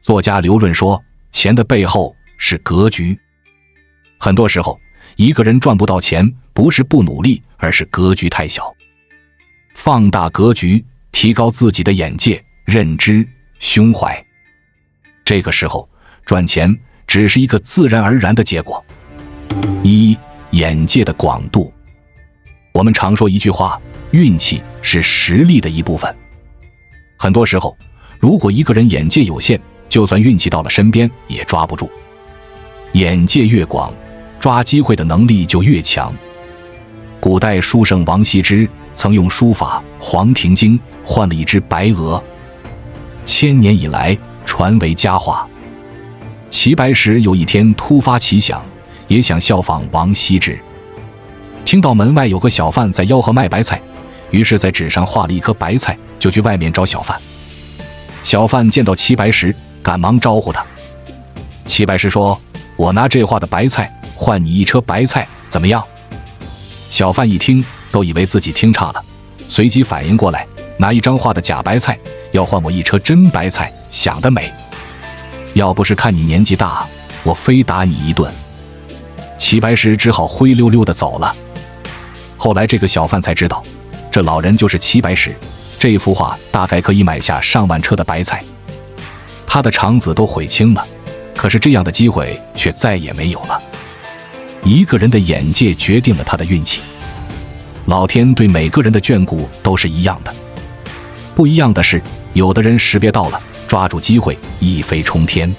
作家刘润说，钱的背后是格局。很多时候，一个人赚不到钱，不是不努力，而是格局太小。放大格局，提高自己的眼界、认知、胸怀。这个时候，赚钱只是一个自然而然的结果。一、眼界的广度。我们常说一句话，运气是实力的一部分。很多时候，如果一个人眼界有限，就算运气到了身边，也抓不住。眼界越广，抓机会的能力就越强。古代书圣王羲之曾用书法《黄庭经》换了一只白鹅，1000年以来传为佳话。齐白石有一天突发奇想，也想效仿王羲之。听到门外有个小贩在吆喝卖白菜，于是在纸上画了一颗白菜，就去外面找小贩。小贩见到齐白石，赶忙招呼他。齐白石说：“我拿这画的白菜换你一车白菜，怎么样？”小贩一听，都以为自己听差了，随即反应过来，拿一张画的假白菜要换我一车真白菜，想得美！要不是看你年纪大，我非打你一顿。齐白石只好灰溜溜地走了。后来这个小贩才知道，这老人就是齐白石，这幅画大概可以买下上万车的白菜。他的肠子都悔青了，可是这样的机会却再也没有了。一个人的眼界决定了他的运气。老天对每个人的眷顾都是一样的，不一样的是，有的人识别到了，抓住机会一飞冲天，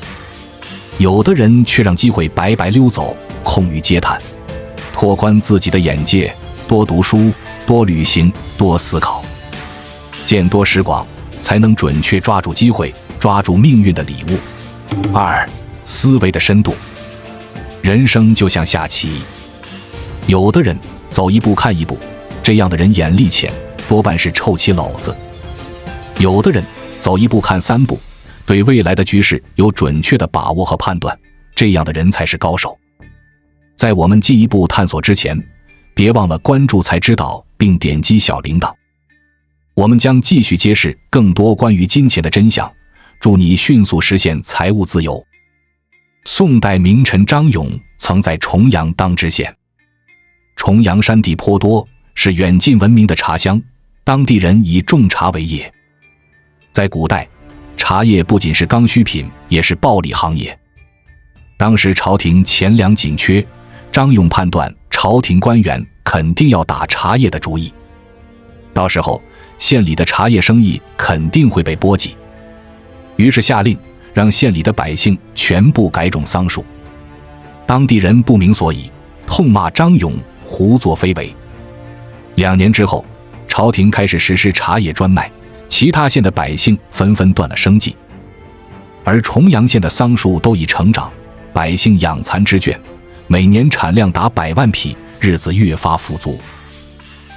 有的人却让机会白白溜走，空于嗟叹。拓宽自己的眼界，多读书，多旅行，多思考，见多识广，才能准确抓住机会，抓住命运的礼物。2、思维的深度。人生就像下棋，有的人走一步看一步，这样的人眼力浅，多半是臭棋篓子；有的人走一步看3步，对未来的局势有准确的把握和判断，这样的人才是高手。在我们进一步探索之前，别忘了关注才知道，并点击小铃铛。我们将继续揭示更多关于金钱的真相，祝你迅速实现财务自由。宋代名臣张勇曾在重阳当知县。重阳山地颇多，是远近闻名的茶乡，当地人以种茶为业。在古代，茶叶不仅是刚需品，也是暴利行业。当时朝廷钱粮紧缺，张勇判断朝廷官员肯定要打茶叶的主意，到时候县里的茶叶生意肯定会被波及。于是下令让县里的百姓全部改种桑树。当地人不明所以，痛骂张勇胡作非为。2年之后，朝廷开始实施茶叶专卖，其他县的百姓纷纷断了生计。而重阳县的桑树都已成长，百姓养蚕织卷，每年产量达100万匹，日子越发富足。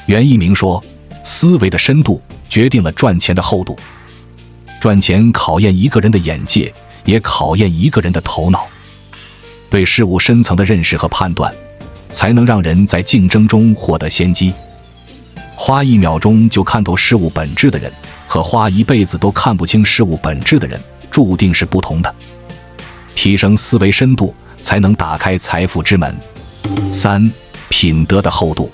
袁一鸣说，思维的深度决定了赚钱的厚度。赚钱考验一个人的眼界，也考验一个人的头脑。对事物深层的认识和判断，才能让人在竞争中获得先机。花1秒钟就看透事物本质的人，和花一辈子都看不清事物本质的人，注定是不同的。提升思维深度，才能打开财富之门。3、品德的厚度。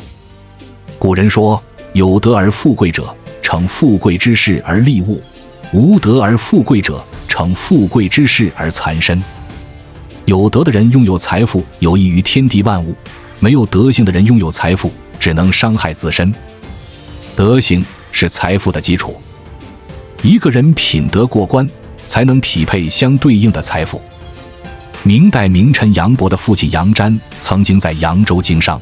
古人说，有德而富贵者，成富贵之事而利物；无德而富贵者，成富贵之事而残身。有德的人拥有财富，有益于天地万物；没有德行的人拥有财富，只能伤害自身。德行是财富的基础，一个人品德过关，才能匹配相对应的财富。明代名臣杨伯的父亲杨瞻曾经在扬州经商，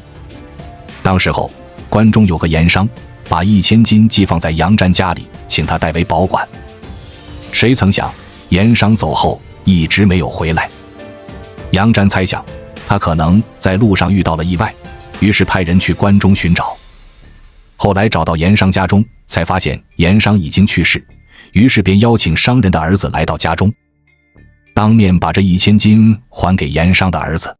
当时候关中有个盐商，把1000金寄放在杨瞻家里，请他代为保管。谁曾想盐商走后一直没有回来。杨瞻猜想他可能在路上遇到了意外，于是派人去关中寻找。后来找到盐商家中，才发现盐商已经去世，于是便邀请商人的儿子来到家中，当面把这1000金还给盐商的儿子。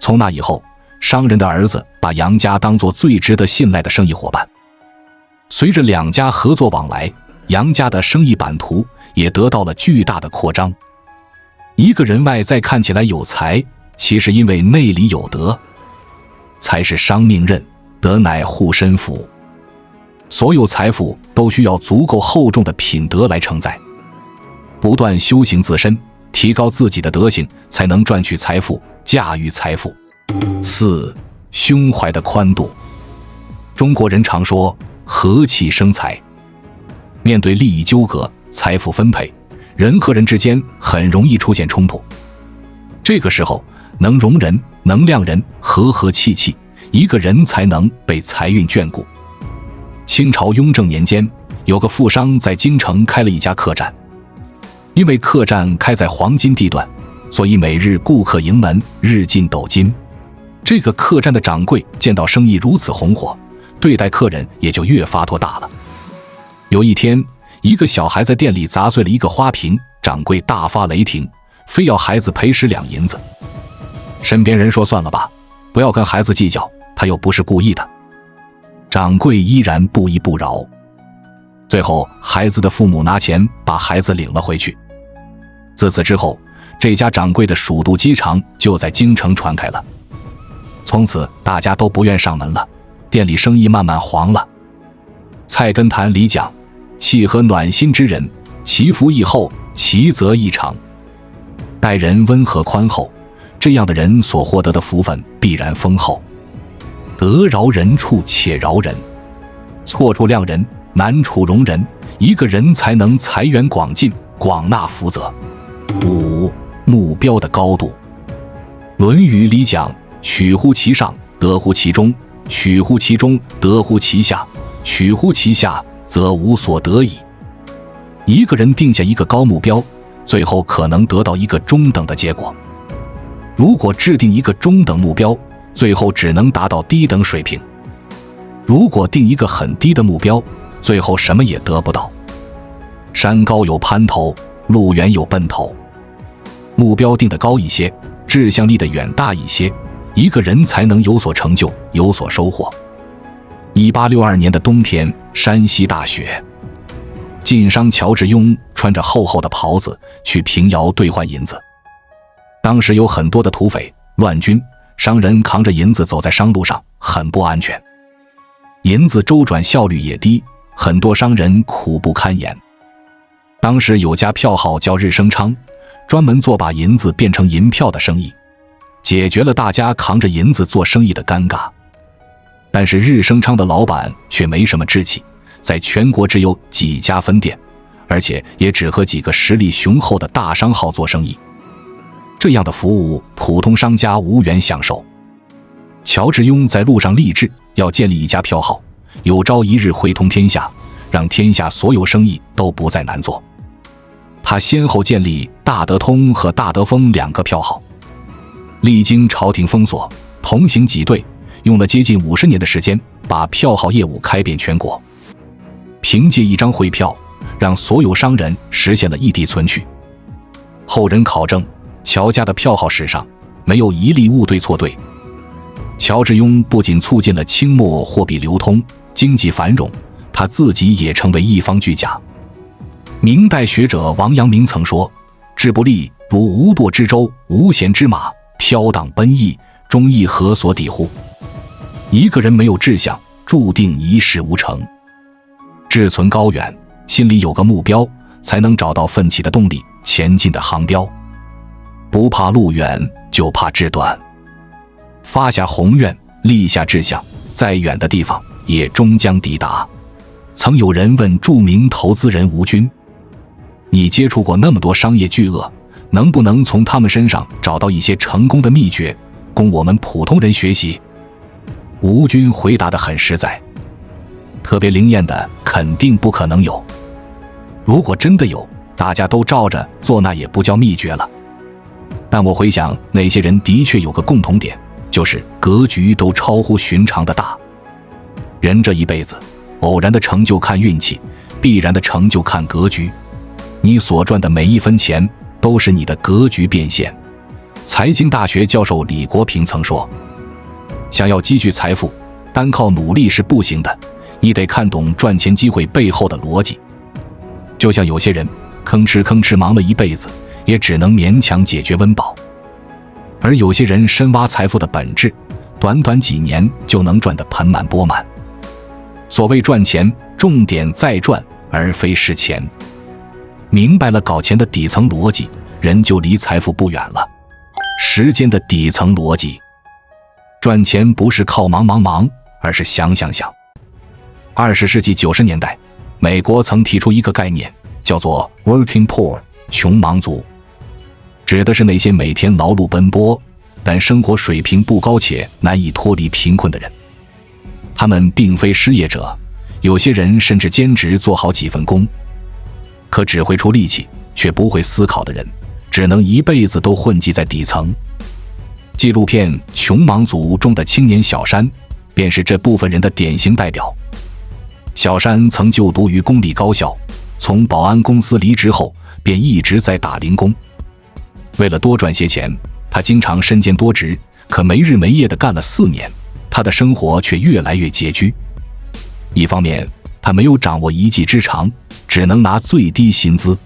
从那以后，商人的儿子把杨家当作最值得信赖的生意伙伴。随着2家合作往来，杨家的生意版图也得到了巨大的扩张。一个人外在看起来有才，其实因为内里有德。财是伤命刃，德乃护身符。所有财富都需要足够厚重的品德来承载。不断修行自身，提高自己的德行，才能赚取财富，驾驭财富。4. 胸怀的宽度。中国人常说和气生财。面对利益纠葛、财富分配，人和人之间很容易出现冲突。这个时候，能容人、能量人，和和气气，一个人才能被财运眷顾。清朝雍正年间，有个富商在京城开了一家客栈。因为客栈开在黄金地段，所以每日顾客盈门，日进斗金。这个客栈的掌柜见到生意如此红火，对待客人也就越发托大了。有一天，一个小孩在店里砸碎了一个花瓶，掌柜大发雷霆，非要孩子赔10两银子。身边人说算了吧，不要跟孩子计较，他又不是故意的。掌柜依然不依不饶。最后，孩子的父母拿钱把孩子领了回去。自此之后，这家掌柜的鼠肚鸡肠就在京城传开了。从此大家都不愿上门了，店里生意慢慢黄了。菜根谭里讲，契合暖心之人，其福亦厚，其泽亦长。待人温和宽厚，这样的人所获得的福分必然丰厚。得饶人处且饶人，错处谅人，难处容人，一个人才能财源广进，广纳福泽。5. 目标的高度。论语里讲，取乎其上，得乎其中；取乎其中，得乎其下；取乎其下，则无所得矣。一个人定下一个高目标，最后可能得到一个中等的结果。如果制定一个中等目标，最后只能达到低等水平。如果定一个很低的目标，最后什么也得不到。山高有攀头，路远有奔头。目标定得高一些，志向立得远大一些，一个人才能有所成就，有所收获。1862年的冬天，山西大雪，晋商乔致庸穿着厚厚的袍子去平遥兑换银子。当时有很多的土匪、乱军，商人扛着银子走在商路上，很不安全。银子周转效率也低，很多商人苦不堪言。当时有家票号叫日升昌，专门做把银子变成银票的生意，解决了大家扛着银子做生意的尴尬。但是日升昌的老板却没什么志气，在全国只有几家分店，而且也只和几个实力雄厚的大商号做生意。这样的服务，普通商家无缘享受。乔致庸在路上立志要建立一家票号，有朝一日汇通天下，让天下所有生意都不再难做。他先后建立大德通和大德丰2个票号，历经朝廷封锁，同行挤兑，用了接近50年的时间，把票号业务开遍全国。凭借一张汇票，让所有商人实现了异地存取。后人考证，乔家的票号史上没有一例误对错对。乔致庸不仅促进了清末货币流通、经济繁荣，他自己也成为一方巨贾。明代学者王阳明曾说，志不立如无舵之舟，无弦之马，飘荡奔逸，终亦何所抵乎？一个人没有志向，注定一事无成。志存高远，心里有个目标，才能找到奋起的动力，前进的航标。不怕路远，就怕志短。发下宏愿，立下志向，再远的地方也终将抵达。曾有人问著名投资人吴军，你接触过那么多商业巨鳄，能不能从他们身上找到一些成功的秘诀，供我们普通人学习？吴军回答得很实在，特别灵验的肯定不可能有。如果真的有，大家都照着做，那也不叫秘诀了。但我回想，那些人的确有个共同点，就是格局都超乎寻常的大。人这一辈子，偶然的成就看运气，必然的成就看格局。你所赚的每一分钱，都是你的格局变现。财经大学教授李国平曾说，想要积聚财富，单靠努力是不行的，你得看懂赚钱机会背后的逻辑。就像有些人吭哧吭哧忙了一辈子，也只能勉强解决温饱。而有些人深挖财富的本质，短短几年就能赚得盆满钵满。所谓赚钱，重点在赚，而非是钱。明白了搞钱的底层逻辑，人就离财富不远了。时间的底层逻辑，赚钱不是靠忙，而是想。20世纪90年代，美国曾提出一个概念，叫做 working poor 穷忙族，指的是那些每天劳碌奔波，但生活水平不高且难以脱离贫困的人。他们并非失业者，有些人甚至兼职做好几份工，可只会出力气却不会思考的人，只能一辈子都混迹在底层。纪录片《穷忙族》中的青年小山便是这部分人的典型代表。小山曾就读于公立高校，从保安公司离职后便一直在打零工。为了多赚些钱，他经常身兼多职，可没日没夜地干了4年，他的生活却越来越拮据。一方面，他没有掌握一技之长，只能拿最低薪资；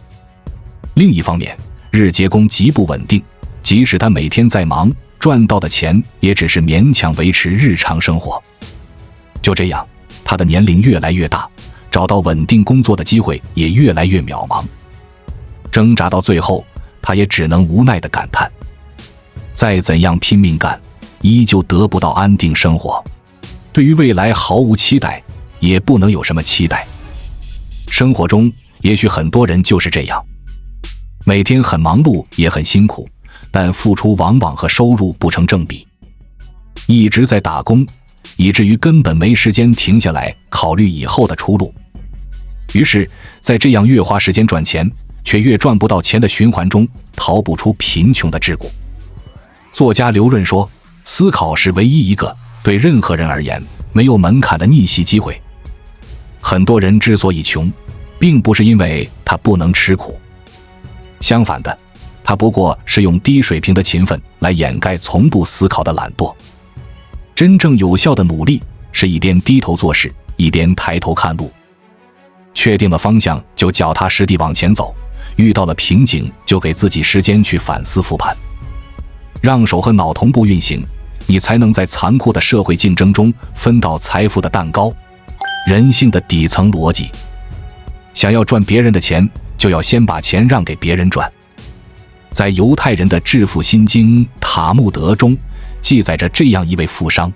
另一方面，日结工极不稳定，即使他每天再忙，赚到的钱也只是勉强维持日常生活。就这样，他的年龄越来越大，找到稳定工作的机会也越来越渺茫。挣扎到最后，他也只能无奈地感叹：再怎样拼命干，依旧得不到安定生活。对于未来毫无期待，也不能有什么期待。生活中，也许很多人就是这样，每天很忙碌，也很辛苦，但付出往往和收入不成正比，一直在打工，以至于根本没时间停下来考虑以后的出路。于是，在这样越花时间赚钱，却越赚不到钱的循环中，逃不出贫穷的桎梏。作家刘润说，思考是唯一一个对任何人而言没有门槛的逆袭机会。很多人之所以穷，并不是因为他不能吃苦，相反的，他不过是用低水平的勤奋来掩盖从不思考的懒惰。真正有效的努力，是一边低头做事，一边抬头看路。确定了方向，就脚踏实地往前走，遇到了瓶颈，就给自己时间去反思复盘。让手和脑同步运行，你才能在残酷的社会竞争中分到财富的蛋糕。人性的底层逻辑，想要赚别人的钱，就要先把钱让给别人赚。在犹太人的致富心经塔木德中记载着这样一位富商，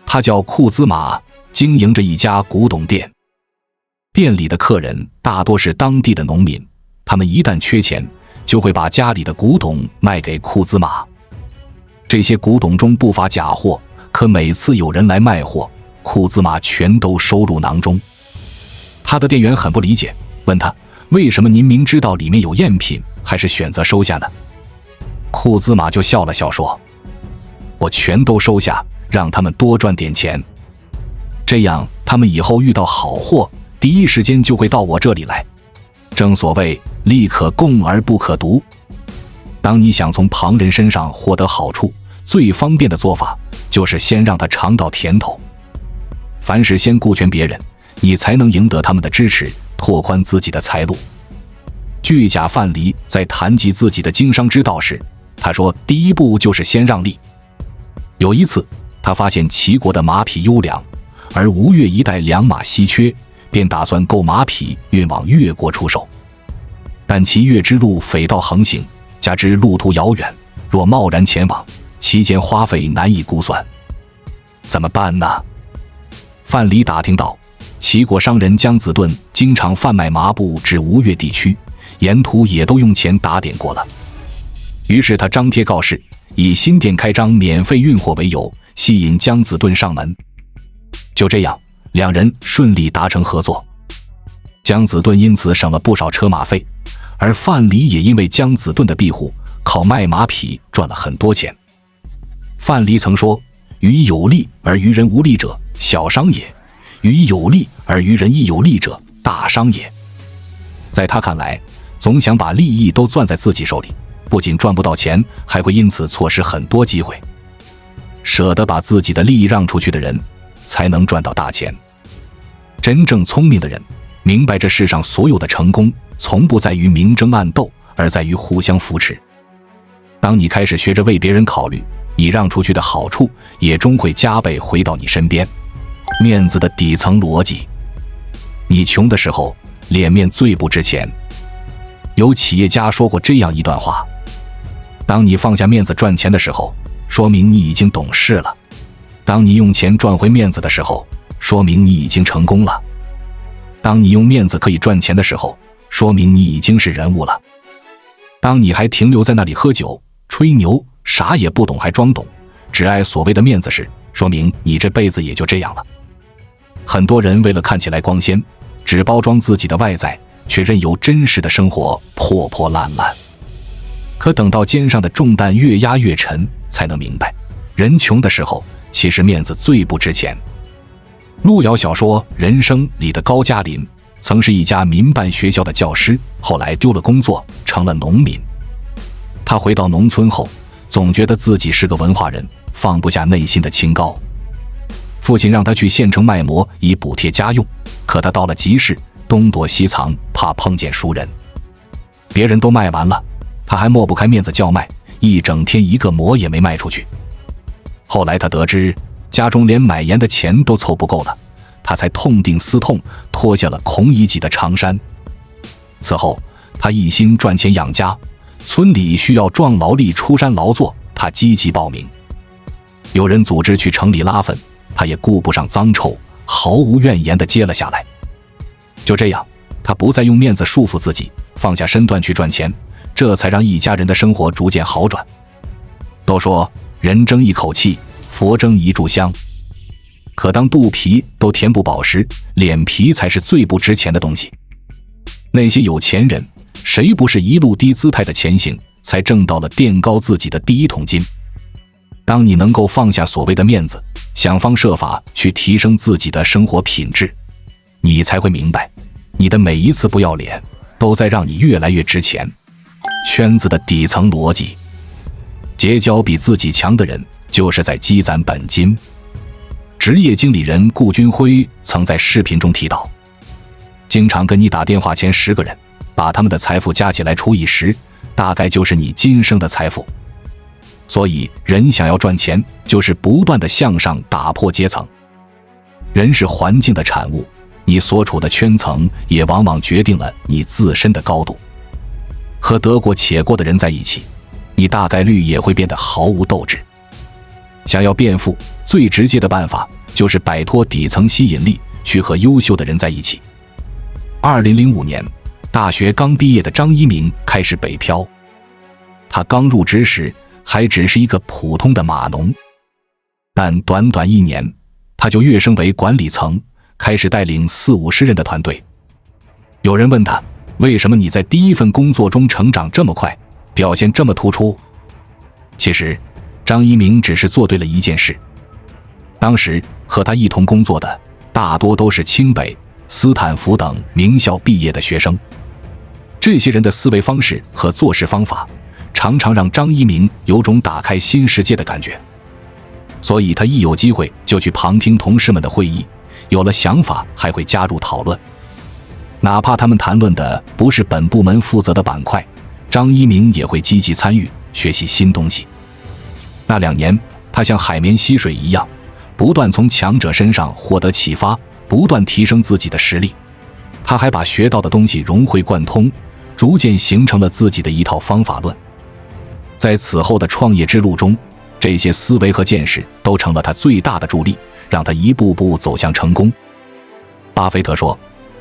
他叫库兹马，经营着一家古董店。店里的客人大多是当地的农民，他们一旦缺钱，就会把家里的古董卖给库兹马。这些古董中不乏假货，可每次有人来卖货，库兹马全都收入囊中。他的店员很不理解，问他，为什么您明知道里面有赝品，还是选择收下呢？库兹马就笑了笑说，我全都收下，让他们多赚点钱，这样他们以后遇到好货，第一时间就会到我这里来。正所谓利可共而不可独。当你想从旁人身上获得好处，最方便的做法就是先让他尝到甜头。凡事先顾全别人，你才能赢得他们的支持，拓宽自己的财路。巨贾范蠡在谈及自己的经商之道时，他说，第一步就是先让利。有一次，他发现齐国的马匹优良，而吴越一带良马稀缺，便打算购马匹运往越国出售。但其越之路匪盗横行，加之路途遥远，若贸然前往，期间花费难以估算。怎么办呢？范蠡打听到，齐国商人姜子盾经常贩卖麻布至吴越地区，沿途也都用钱打点过了。于是他张贴告示，以新店开张免费运货为由，吸引姜子盾上门。就这样，两人顺利达成合作。姜子盾因此省了不少车马费，而范蠡也因为姜子盾的庇护，靠卖马匹赚了很多钱。范蠡曾说，于有利而于人无利者，小商也；于有利而于人亦有利者，大商也。在他看来，总想把利益都攥在自己手里，不仅赚不到钱，还会因此错失很多机会。舍得把自己的利益让出去的人，才能赚到大钱。真正聪明的人，明白这世上所有的成功，从不在于明争暗斗，而在于互相扶持。当你开始学着为别人考虑，你让出去的好处也终会加倍回到你身边。面子的底层逻辑。你穷的时候，脸面最不值钱。有企业家说过这样一段话：当你放下面子赚钱的时候，说明你已经懂事了；当你用钱赚回面子的时候，说明你已经成功了；当你用面子可以赚钱的时候，说明你已经是人物了。当你还停留在那里喝酒、吹牛，啥也不懂还装懂，只爱所谓的面子时，说明你这辈子也就这样了。很多人为了看起来光鲜，只包装自己的外在，却任由真实的生活破破烂烂。可等到肩上的重担越压越沉，才能明白，人穷的时候，其实面子最不值钱。路遥小说《人生》里的高加林，曾是一家民办学校的教师，后来丢了工作，成了农民。他回到农村后，总觉得自己是个文化人，放不下内心的清高。父亲让他去县城卖馍以补贴家用，可他到了集市，东躲西藏，怕碰见熟人。别人都卖完了，他还抹不开面子叫卖，一整天一个馍也没卖出去。后来他得知家中连买盐的钱都凑不够了，他才痛定思痛，脱下了孔乙己的长衫。此后他一心赚钱养家，村里需要壮劳力出山劳作，他积极报名。有人组织去城里拉粪，他也顾不上脏臭，毫无怨言地接了下来。就这样，他不再用面子束缚自己，放下身段去赚钱，这才让一家人的生活逐渐好转。都说人争一口气，佛争一炷香，可当肚皮都填不饱时，脸皮才是最不值钱的东西。那些有钱人，谁不是一路低姿态的前行，才挣到了垫高自己的第一桶金？当你能够放下所谓的面子，想方设法去提升自己的生活品质，你才会明白，你的每一次不要脸，都在让你越来越值钱。圈子的底层逻辑。结交比自己强的人，就是在积攒本金。职业经理人顾军辉曾在视频中提到，经常跟你打电话前10个人，把他们的财富加起来除以10，大概就是你今生的财富。所以人想要赚钱，就是不断地向上打破阶层。人是环境的产物，你所处的圈层也往往决定了你自身的高度。和得过且过的人在一起，你大概率也会变得毫无斗志。想要变富，最直接的办法就是摆脱底层吸引力，去和优秀的人在一起。2005年，大学刚毕业的张一鸣开始北漂。他刚入职时还只是一个普通的码农，但短短1年，他就跃升为管理层，开始带领40-50人的团队。有人问他，为什么你在第一份工作中成长这么快，表现这么突出？其实张一鸣只是做对了一件事。当时和他一同工作的大多都是清北、斯坦福等名校毕业的学生，这些人的思维方式和做事方法常常让张一鸣有种打开新世界的感觉，所以他一有机会就去旁听同事们的会议，有了想法还会加入讨论。哪怕他们谈论的不是本部门负责的板块，张一鸣也会积极参与，学习新东西。那2年，他像海绵吸水一样，不断从强者身上获得启发，不断提升自己的实力。他还把学到的东西融会贯通，逐渐形成了自己的一套方法论。在此后的创业之路中，这些思维和见识都成了他最大的助力，让他一步步走向成功。巴菲特说，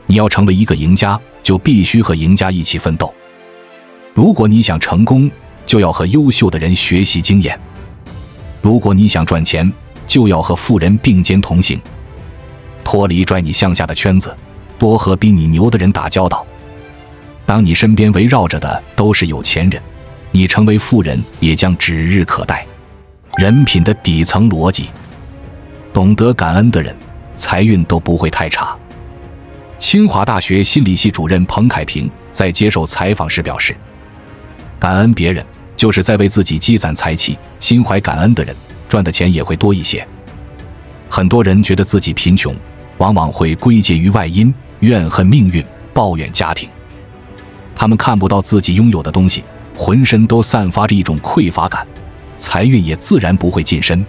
你要成为一个赢家，就必须和赢家一起奋斗。如果你想成功，就要和优秀的人学习经验。如果你想赚钱，就要和富人并肩同行。脱离拽你向下的圈子，多和比你牛的人打交道。当你身边围绕着的都是有钱人，你成为富人也将指日可待。人品的底层逻辑。懂得感恩的人，财运都不会太差。清华大学心理系主任彭凯平在接受采访时表示，感恩别人就是在为自己积攒财气，心怀感恩的人赚的钱也会多一些。很多人觉得自己贫穷，往往会归结于外因，怨恨命运，抱怨家庭。他们看不到自己拥有的东西，浑身都散发着一种匮乏感，财运也自然不会近身。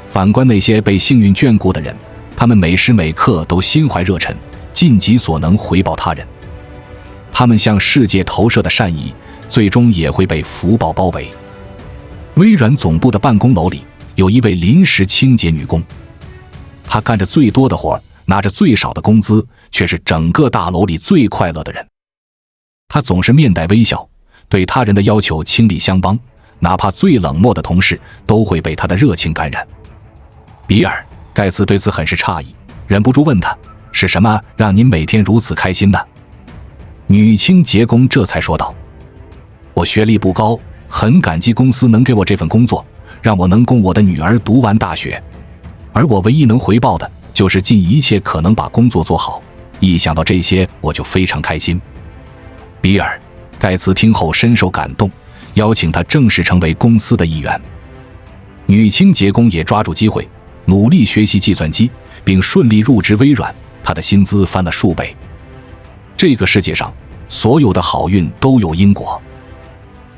反观那些被幸运眷顾的人，他们每时每刻都心怀热忱，尽己所能回报他人。他们向世界投射的善意，最终也会被福报包围。微软总部的办公楼里有一位临时清洁女工，她干着最多的活，拿着最少的工资，却是整个大楼里最快乐的人。她总是面带微笑，对他人的要求倾力相帮，哪怕最冷漠的同事都会被她的热情感染。比尔·盖茨对此很是诧异，忍不住问他：是什么让您每天如此开心呢？女清洁工这才说道：我学历不高，很感激公司能给我这份工作，让我能供我的女儿读完大学，而我唯一能回报的就是尽一切可能把工作做好，一想到这些我就非常开心。比尔·盖茨听后深受感动，邀请他正式成为公司的一员。女清洁工也抓住机会，努力学习计算机，并顺利入职微软，她的薪资翻了数倍。这个世界上所有的好运都有因果，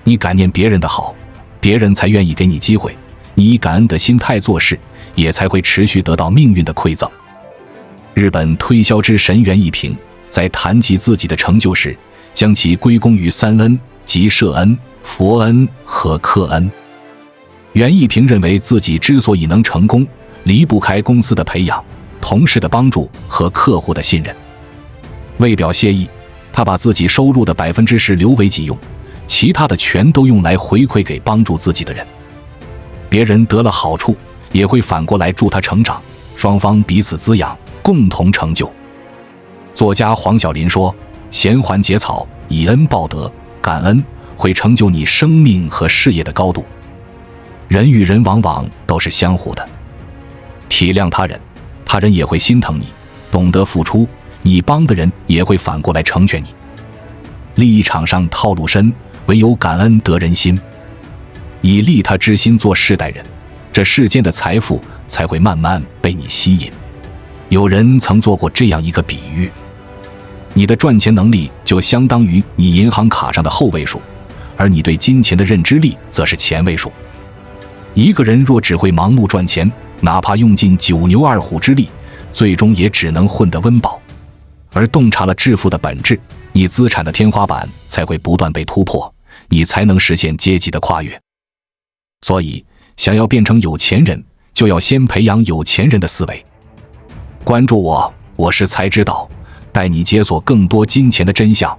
你感念别人的好，别人才愿意给你机会，你以感恩的心态做事，也才会持续得到命运的馈赠。日本推销之神袁一平在谈及自己的成就时，将其归功于三恩，即社恩、佛恩和客恩。袁一平认为自己之所以能成功，离不开公司的培养、同事的帮助和客户的信任。为表谢意，他把自己收入的10%留为己用，其他的全都用来回馈给帮助自己的人。别人得了好处，也会反过来助他成长，双方彼此滋养，共同成就。作家黄晓林说：衔环结草，以恩报德，感恩会成就你生命和事业的高度。人与人往往都是相互的，体谅他人，他人也会心疼你；懂得付出，你帮的人也会反过来成全你。利益场上套路深，唯有感恩得人心。以利他之心做事待人，这世间的财富才会慢慢被你吸引。有人曾做过这样一个比喻：你的赚钱能力就相当于你银行卡上的后位数，而你对金钱的认知力则是前位数。一个人若只会盲目赚钱，哪怕用尽9牛2虎之力，最终也只能混得温饱。而洞察了致富的本质，你资产的天花板才会不断被突破，你才能实现阶级的跨越。所以，想要变成有钱人，就要先培养有钱人的思维。关注我，我是才知道，带你解锁更多金钱的真相。